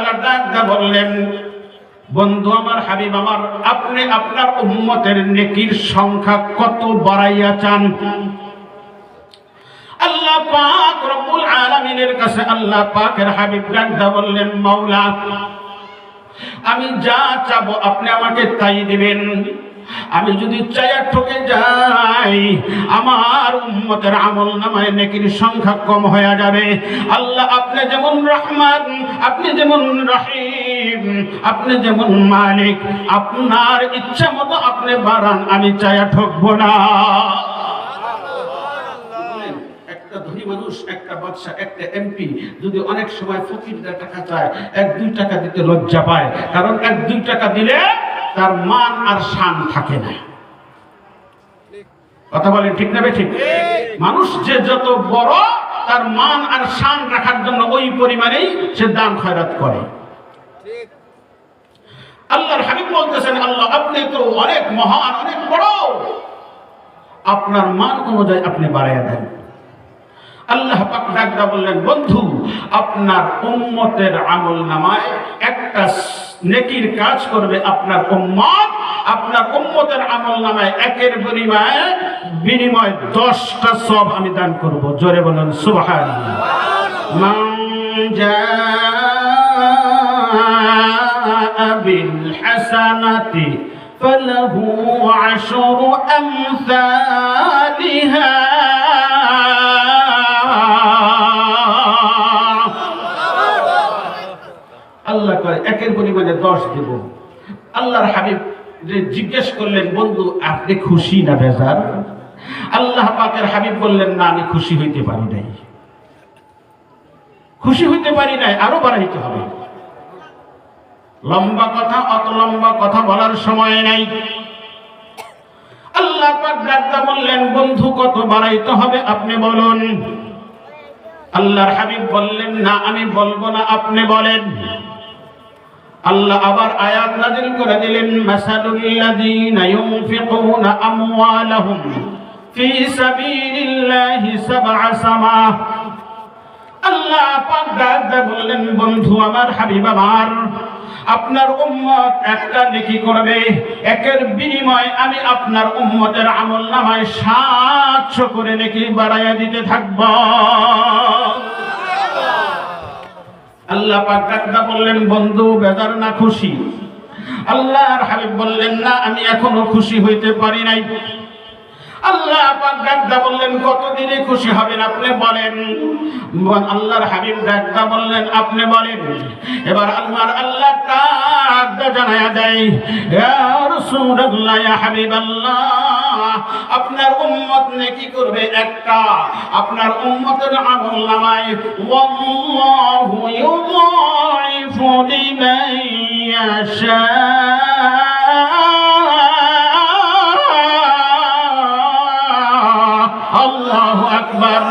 তাআলা ডাক দিয়ে বললেন, বন্ধু আমার, হাবিব আমার, আপনি আপনার উম্মতের নেকির সংখ্যা কত বাড়াইয়া চান? আল্লাহ পাক রব্বুল আলামিনের কাছে আল্লাহ পাকের হাবিব ডাক দিয়ে বললেন, মাওলা, আমি যা চাবো আপনি আমাকে তাই দিবেন। আমি যদি চাইয়া ঠকে যাই, আমার উম্মতের আমলনামায় নেকির সংখ্যা কম হয়ে যাবে। আল্লাহ, আপনি যেমন রহমান, আপনি যেমন রহিম, আপনি যেমন মালিক, আপনার ইচ্ছা মতো আপনি বাড়ান, আমি চাইয়া ঠকবো না। একটা ধনী মানুষ, একটা বাদশা, একটা এমপি যদি অনেক সময় ফকিরদের টাকা চায়, 1-2 টাকা দিতে লজ্জা পায়, কারণ 1-2 টাকা দিলে তার মান আর শান থাকে না। কথা বলেন ঠিক না ঠিক? মানুষ যে যত বড়, তার মান আর শান রাখার জন্য ওই পরিমাণেই সে দান খয়রাত করে। আল্লাহর হাবিব বলতেছেন, আল্লাহ, আপনি তো অনেক মহান, অনেক বড়, আপনার মান অনুযায়ী আপনি বাড়াইয়া দেন। আল্লাহ পাক ডাকদা বললেন, বন্ধু, আপনার উম্মতের আমলনামায় একটা নেকির কাজ করবে আপনার উম্মত, আপনার উম্মতের আমলনামায় একের বিনিময়ে 10টা সওয়াব আমি দান করব। জোরে বলেন সুবহানাল্লাহ। মান জাআ বিল হাসানাতি ফালাহু 10 আমসালিহা। আল্লাহ কয় একের পরিমাণে 10 দেব। আল্লাহর হাবিব জিজ্ঞেস করলেন, বন্ধু, আপনি খুশি না বেজার? আল্লাহ পাকের হাবিব বললেন, না, আমি খুশি হইতে পারি নাই, খুশি হইতে পারি নাই, আরো বাড়াইতে হবে। লম্বা কথা, অত লম্বা কথা বলার সময় নাই। আল্লাহ পাক ডাকতে বললেন, বন্ধু, কত বাড়াইতে হবে আপনি বলুন। আল্লাহর হাবিব বললেন, না, আমি বলবো না, আপনি বলেন। আল্লাহ আবার আয়াত নাযিল করে দিলেন, মাসালুল্লাযীনা ইউনফিকুনা আমওয়ালাহুম ফি সাবিলিল্লাহি সাবআ সামা। আল্লাহ পাক ডাকতে বললেন, বন্ধু আমার, হাবিব আমার, আপনার উম্মত একটা নেকি করবে, একের বিনিময়ে আমি আপনার উম্মতের আমলনামায় 700 করে নেকি বাড়াইয়া দিতে থাকব। আল্লাহ পাক ডাকদা বললেন, বন্ধু, বেজার না খুশি? আল্লাহর হাবিব বললেন, না, আমি এখনো খুশি হইতে পারি নাই। আল্লাহ পাক ডাকদা বললেন, কতদিনে খুশি হবেন আপনি বলেন। আল্লাহর হাবিব ডাকদা বললেন, আপনি বলেন। এবার আল্লাহ ডাকদা জানায়া দেয়, ইয়া রাসূলুল্লাহ, ইয়া হাবিবাল্লাহ, আপনার উম্মত নেকি করবে একটা, আপনার উম্মতের আমলনামায় ওয়াল্লাহু ইউযাইফু লিমান ইয়াশা। আল্লাহু আকবার।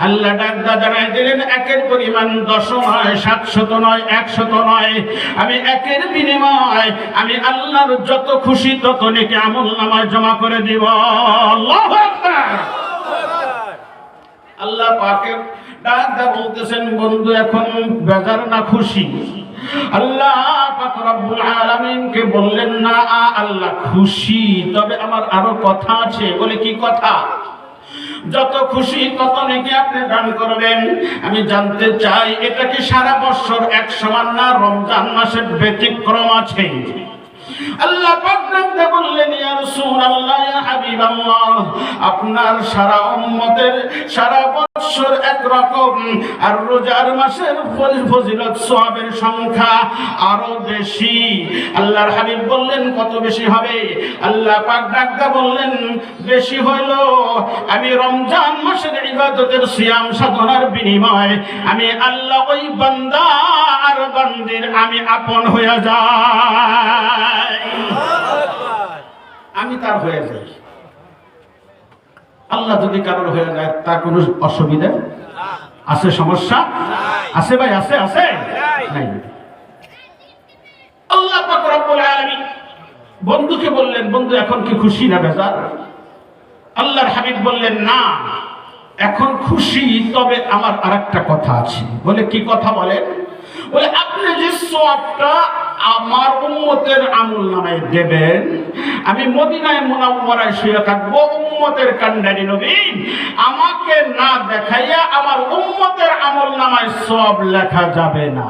আল্লাহ ডাকদা জানাই দিলেন, একের পরিমাণ 10 নয়, 700 নয়, 100 নয়, আমি একের বিনিময় আমি আল্লাহর যত খুশি তত নেকি আমলনামায় জমা করে দিব। আল্লাহু আকবার। আল্লাহ পাকের ডাকদা বলতেছেন, বন্ধু, এখন বেজার না খুশি? আল্লাহ পাক রব্বুল আলামিনকে বললেন, না, আল্লাহ খুশি, তবে আমার আরো কথা আছে। বলে, কি কথা? যত খুশি তত নেকি আপনি দান করবেন। আমি জানতে চাই, এটা কি সারা বছর এক সমান না রমজান মাসের ব্যতিক্রম আছে? আল্লাহ পাক ডাকতে বললেন, ইয়া রাসূলুল্লাহ, ইয়া হাবিবাল্লাহ, আপনার সারা উম্মতের সারা বছর একরকম, আর রোজার মাসের ফজিলত সওয়াবের সংখ্যা আরো বেশি। আল্লাহর হাবিব বললেন, কত বেশি হবে? আল্লাহ পাক ডাকতে বললেন, বেশি হইল আমি রমজান মাসের ইবাদতের সিয়াম সাধনার বিনিময়ে আমি আল্লাহ ওই বান্দা আর বান্দির আমি আপন হয়ে যাই, আমি তার হয়ে যাই। আল্লাহ যদি কারোর হয়ে যায়, তার কোনো অসুবিধা আছে? সমস্যা আছে ভাই? আছে আছে নাই? আল্লাহ পাক রব্বুল আলামিন বন্ধুকে বললেন, বন্ধু, এখন কি খুশি না বেজার? আল্লাহর হাবিব বললেন, না, এখন খুশি, তবে আমার আরেকটা কথা আছে। বলে, কি কথা? বলেন। বলে, আপনি সওয়াবটা আমার উম্মতের আমলনামায় দেবেন। আমি মদিনায় মুনাওয়ারায় শুয়ে থাকবো, উম্মতের কান্ডারি নবী আমাকে না দেখাইয়া আমার উম্মতের আমলনামায় সওয়াব লেখা যাবে না।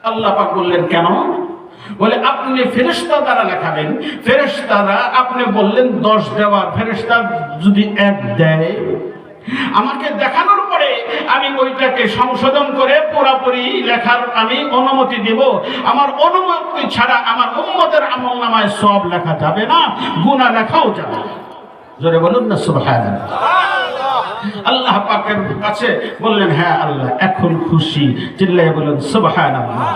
আল্লাহ পাক বললেন কেন? বলে আপনি ফেরেশতা দ্বারা লেখাবেন। ফেরেশতারা আপনি বললেন 10 দেওয়ার, ফেরেশতা যদি 1 দেয় আমাকে দেখানোর পরে আমি ওইটাকে সংশোধন করে পুরোপুরি লেখার আমি অনুমতি দেব। আমার অনুমতি ছাড়া আমার উম্মতের আমলনামায় সওয়াব লেখা যাবে না, গুনাহ লেখাও যাবে না। জোরে বলুন না সুবহানাল্লাহ। আল্লাহ পাকের কাছে বললেন হ্যাঁ আল্লাহ এখন খুশি, চিল্লায়ে বলুন সুবহানাল্লাহ।